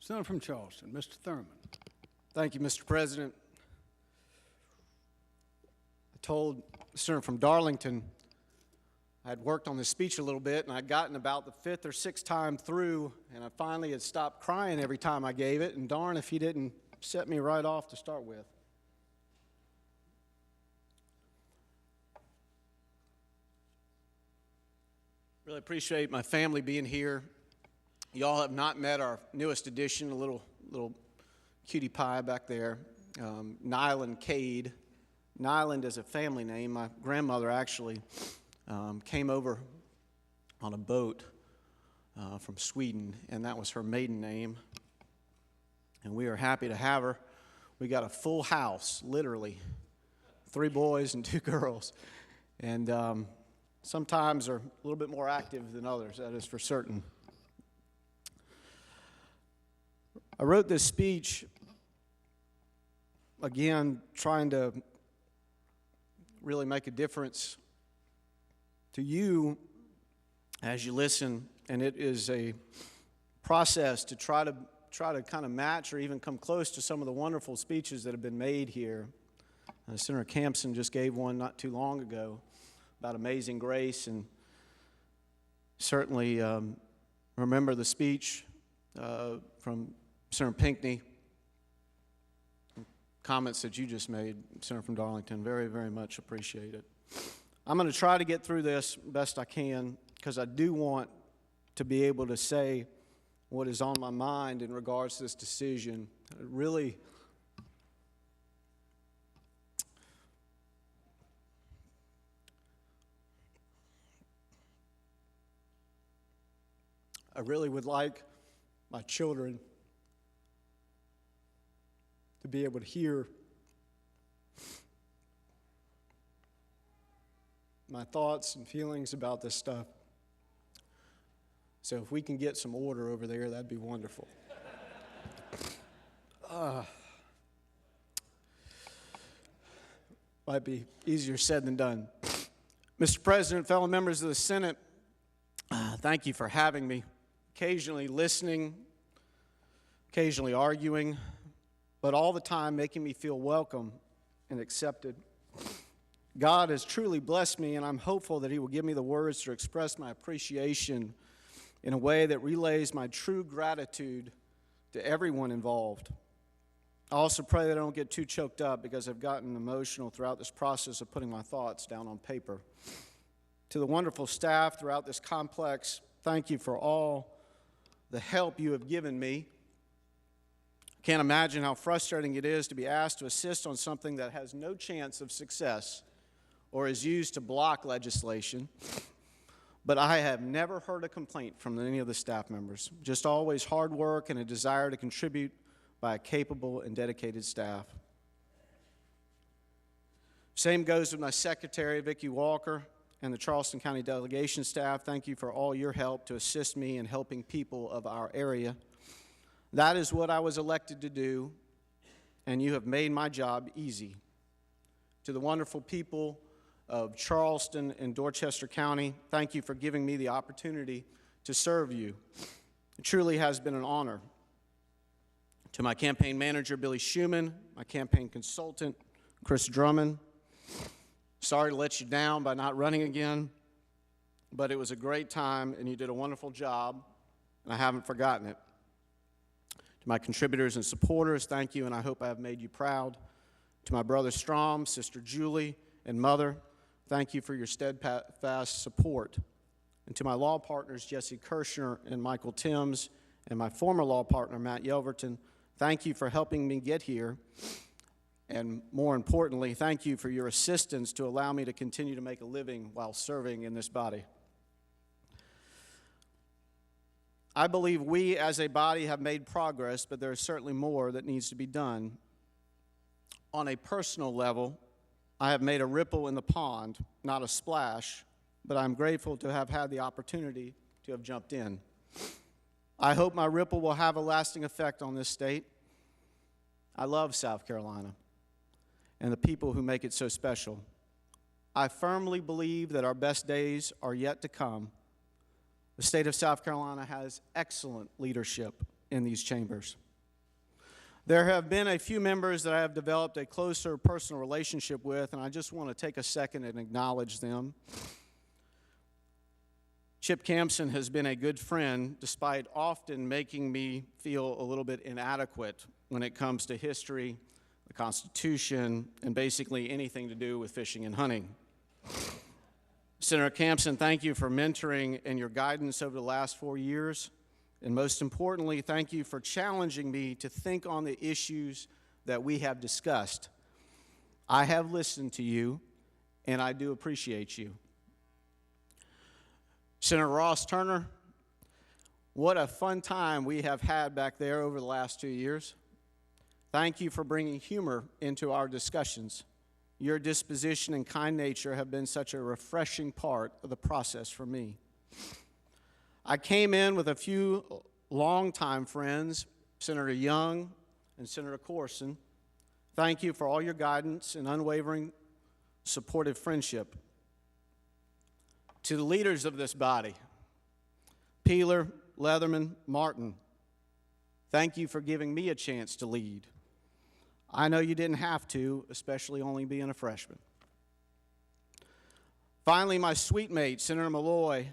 Senator from Charleston, Mr. Thurmond. Thank you, Mr. President. I told the senator from Darlington I had worked on this speech a little bit, and I'd gotten about the fifth or sixth time through, and I finally had stopped crying every time I gave it, and darn if he didn't set me right off to start with. Really appreciate my family being here. Y'all have not met our newest addition, a little cutie pie back there, Nyland Cade. Nyland is a family name. My grandmother actually came over on a boat from Sweden, and that was her maiden name. And we are happy to have her. We got a full house, literally, 3 boys and 2 girls. And sometimes are a little bit more active than others, that is for certain. I wrote this speech, again, trying to really make a difference to you as you listen, and it is a process to try to kind of match or even come close to some of the wonderful speeches that have been made here. Senator Campson just gave one not too long ago about Amazing Grace, and certainly remember the speech from Senator Pinckney, comments that you just made, Senator from Darlington. Very, very much appreciate it. I'm going to try to get through this best I can because I do want to be able to say what is on my mind in regards to this decision. I really would like my children to be able to hear my thoughts and feelings about this stuff. So if we can get some order over there, that'd be wonderful. Might be easier said than done. Mr. President, fellow members of the Senate, thank you for having me. Occasionally listening, occasionally arguing, but all the time making me feel welcome and accepted. God has truly blessed me, and I'm hopeful that He will give me the words to express my appreciation in a way that relays my true gratitude to everyone involved. I also pray that I don't get too choked up because I've gotten emotional throughout this process of putting my thoughts down on paper. To the wonderful staff throughout this complex, thank you for all the help you have given me. I can't imagine how frustrating it is to be asked to assist on something that has no chance of success or is used to block legislation. But I have never heard a complaint from any of the staff members, just always hard work and a desire to contribute by a capable and dedicated staff. Same goes with my secretary, Vicki Walker, and the Charleston County delegation staff. Thank you for all your help to assist me in helping people of our area. That is what I was elected to do, and you have made my job easy. To the wonderful people of Charleston and Dorchester County, thank you for giving me the opportunity to serve you. It truly has been an honor. To my campaign manager, Billy Schuman, my campaign consultant, Chris Drummond, sorry to let you down by not running again, but it was a great time and you did a wonderful job, and I haven't forgotten it. To my contributors and supporters, thank you, and I hope I have made you proud. To my brother Strom, sister Julie, and mother, thank you for your steadfast support. And to my law partners, Jesse Kirshner and Michael Timms, and my former law partner, Matt Yelverton, thank you for helping me get here. And more importantly, thank you for your assistance to allow me to continue to make a living while serving in this body. I believe we as a body have made progress, but there is certainly more that needs to be done. On a personal level, I have made a ripple in the pond, not a splash, but I'm grateful to have had the opportunity to have jumped in. I hope my ripple will have a lasting effect on this state. I love South Carolina and the people who make it so special. I firmly believe that our best days are yet to come. The state of South Carolina has excellent leadership in these chambers. There have been a few members that I have developed a closer personal relationship with, and I just want to take a second and acknowledge them. Chip Campson has been a good friend, despite often making me feel a little bit inadequate when it comes to history, the Constitution, and basically anything to do with fishing and hunting. Senator Campson, thank you for mentoring and your guidance over the last 4 years. And most importantly, thank you for challenging me to think on the issues that we have discussed. I have listened to you, and I do appreciate you. Senator Ross Turner, what a fun time we have had back there over the last 2 years. Thank you for bringing humor into our discussions. Your disposition and kind nature have been such a refreshing part of the process for me. I came in with a few longtime friends, Senator Young and Senator Corson. Thank you for all your guidance and unwavering supportive friendship. To the leaders of this body, Peeler, Leatherman, Martin, thank you for giving me a chance to lead. I know you didn't have to, especially only being a freshman. Finally, my sweet mate, Senator Malloy,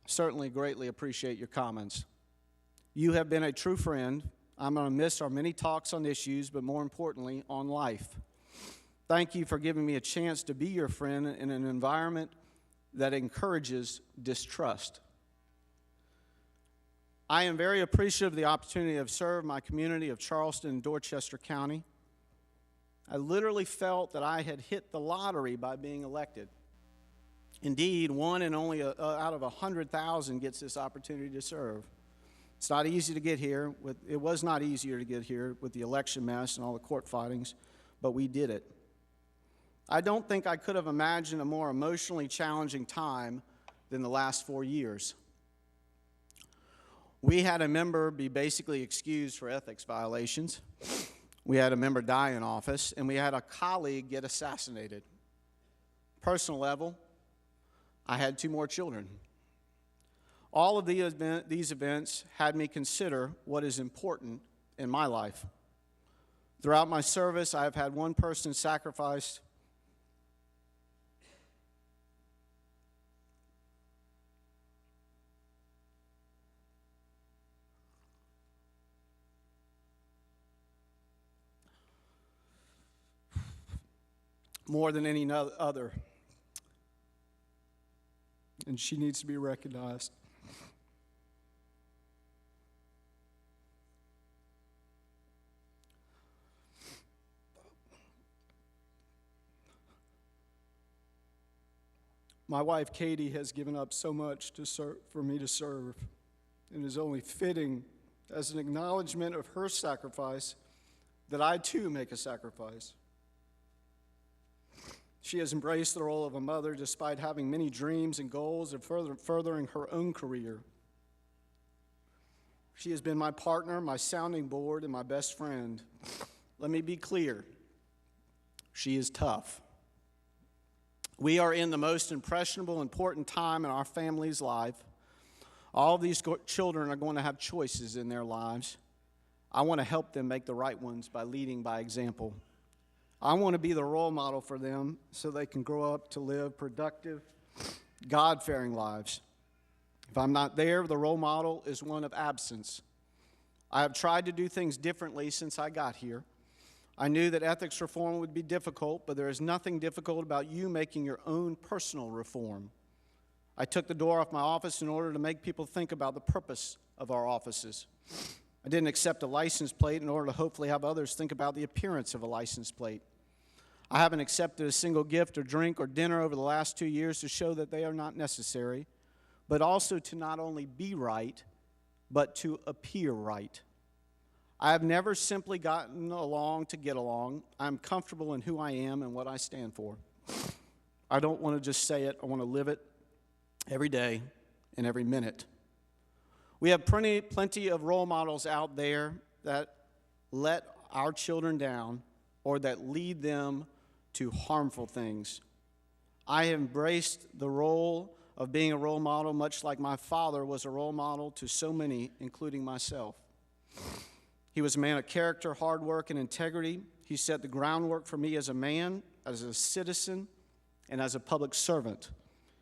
certainly greatly appreciate your comments. You have been a true friend. I'm going to miss our many talks on issues, but more importantly, on life. Thank you for giving me a chance to be your friend in an environment that encourages distrust. I am very appreciative of the opportunity to have served my community of Charleston and Dorchester County. I literally felt that I had hit the lottery by being elected. Indeed, one and only out of 100,000 gets this opportunity to serve. It's not easy to get here. It was not easier to get here with the election mess and all the court fightings, but we did it. I don't think I could have imagined a more emotionally challenging time than the last 4 years. We had a member be basically excused for ethics violations. We had a member die in office, and we had a colleague get assassinated. Personal level, I had 2 more children. All of these events had me consider what is important in my life. Throughout my service, I have had one person sacrificed more than any other, and she needs to be recognized. My wife, Katie, has given up so much for me to serve, and it is only fitting as an acknowledgement of her sacrifice that I too make a sacrifice. She has embraced the role of a mother despite having many dreams and goals of furthering her own career. She has been my partner, my sounding board, and my best friend. Let me be clear. She is tough. We are in the most impressionable, important time in our family's life. All of these children are going to have choices in their lives. I want to help them make the right ones by leading by example. I want to be the role model for them so they can grow up to live productive, God-fearing lives. If I'm not there, the role model is one of absence. I have tried to do things differently since I got here. I knew that ethics reform would be difficult, but there is nothing difficult about you making your own personal reform. I took the door off my office in order to make people think about the purpose of our offices. I didn't accept a license plate in order to hopefully have others think about the appearance of a license plate. I haven't accepted a single gift or drink or dinner over the last 2 years to show that they are not necessary, but also to not only be right, but to appear right. I have never simply gotten along to get along. I'm comfortable in who I am and what I stand for. I don't want to just say it. I want to live it every day and every minute. We have plenty of role models out there that let our children down or that lead them to harmful things. I have embraced the role of being a role model, much like my father was a role model to so many, including myself. He was a man of character, hard work, and integrity. He set the groundwork for me as a man, as a citizen, and as a public servant.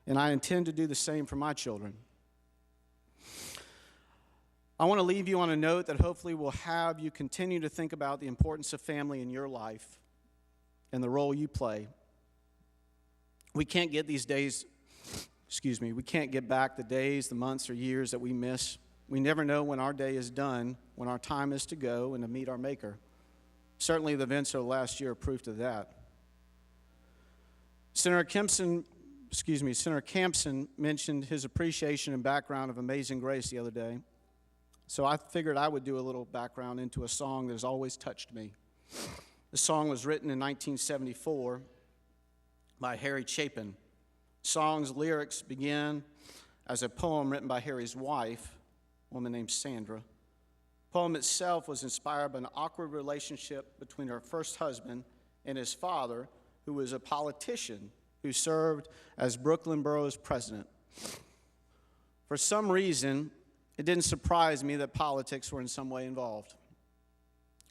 And I intend to do the same for my children. I want to leave you on a note that hopefully will have you continue to think about the importance of family in your life and the role you play. We can't get we can't get back the days, the months, or years that we miss. We never know when our day is done, when our time is to go and to meet our Maker. Certainly the events of the last year are proof of that. Senator Campson mentioned his appreciation and background of Amazing Grace the other day. So I figured I would do a little background into a song that has always touched me. The song was written in 1974 by Harry Chapin. The song's lyrics begin as a poem written by Harry's wife, a woman named Sandra. The poem itself was inspired by an awkward relationship between her first husband and his father, who was a politician who served as Brooklyn Borough's president. For some reason, it didn't surprise me that politics were in some way involved.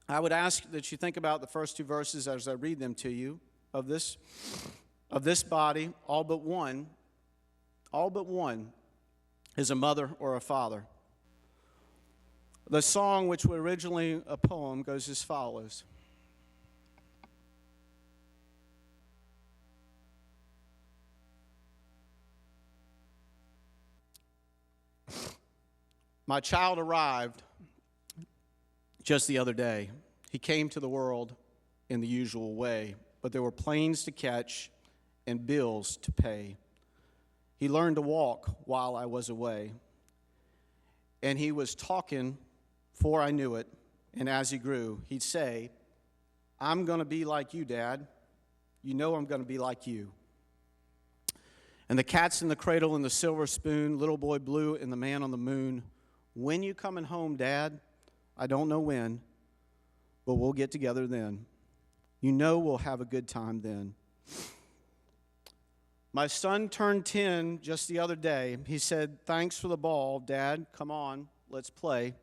I would ask that you think about the first two verses as I read them to you. Of this body, all but one is a mother or a father. The song, which was originally a poem, goes as follows. My child arrived just the other day. He came to the world in the usual way, but there were planes to catch and bills to pay. He learned to walk while I was away, and he was talking before I knew it, and as he grew, he'd say, "I'm going to be like you, Dad. You know I'm going to be like you." And the cat's in the cradle and the silver spoon, little boy blue and the man on the moon. When you coming home, Dad? I don't know when, but we'll get together then. You know we'll have a good time then. My son turned 10 just the other day. He said, "Thanks for the ball, Dad. Come on, let's play.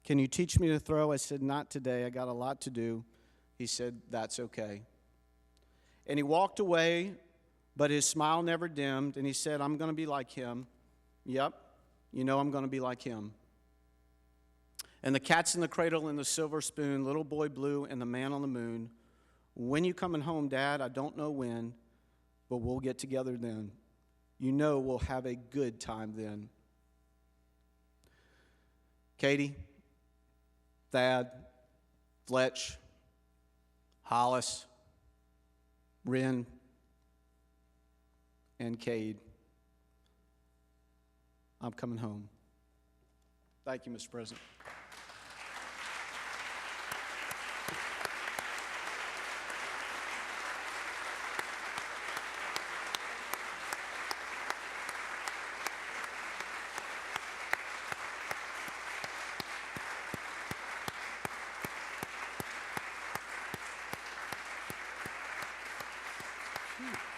Can you teach me to throw?" I said, "Not today. I got a lot to do." He said, "That's okay." And he walked away, but his smile never dimmed, and he said, "I'm going to be like him." Yep, you know I'm going to be like him. And the cat's in the cradle and the silver spoon, little boy blue and the man on the moon. When you coming home, Dad? I don't know when, but we'll get together then. You know we'll have a good time then. Katie, Thad, Fletch, Hollis, Ren, and Cade, I'm coming home. Thank you, Mr. President.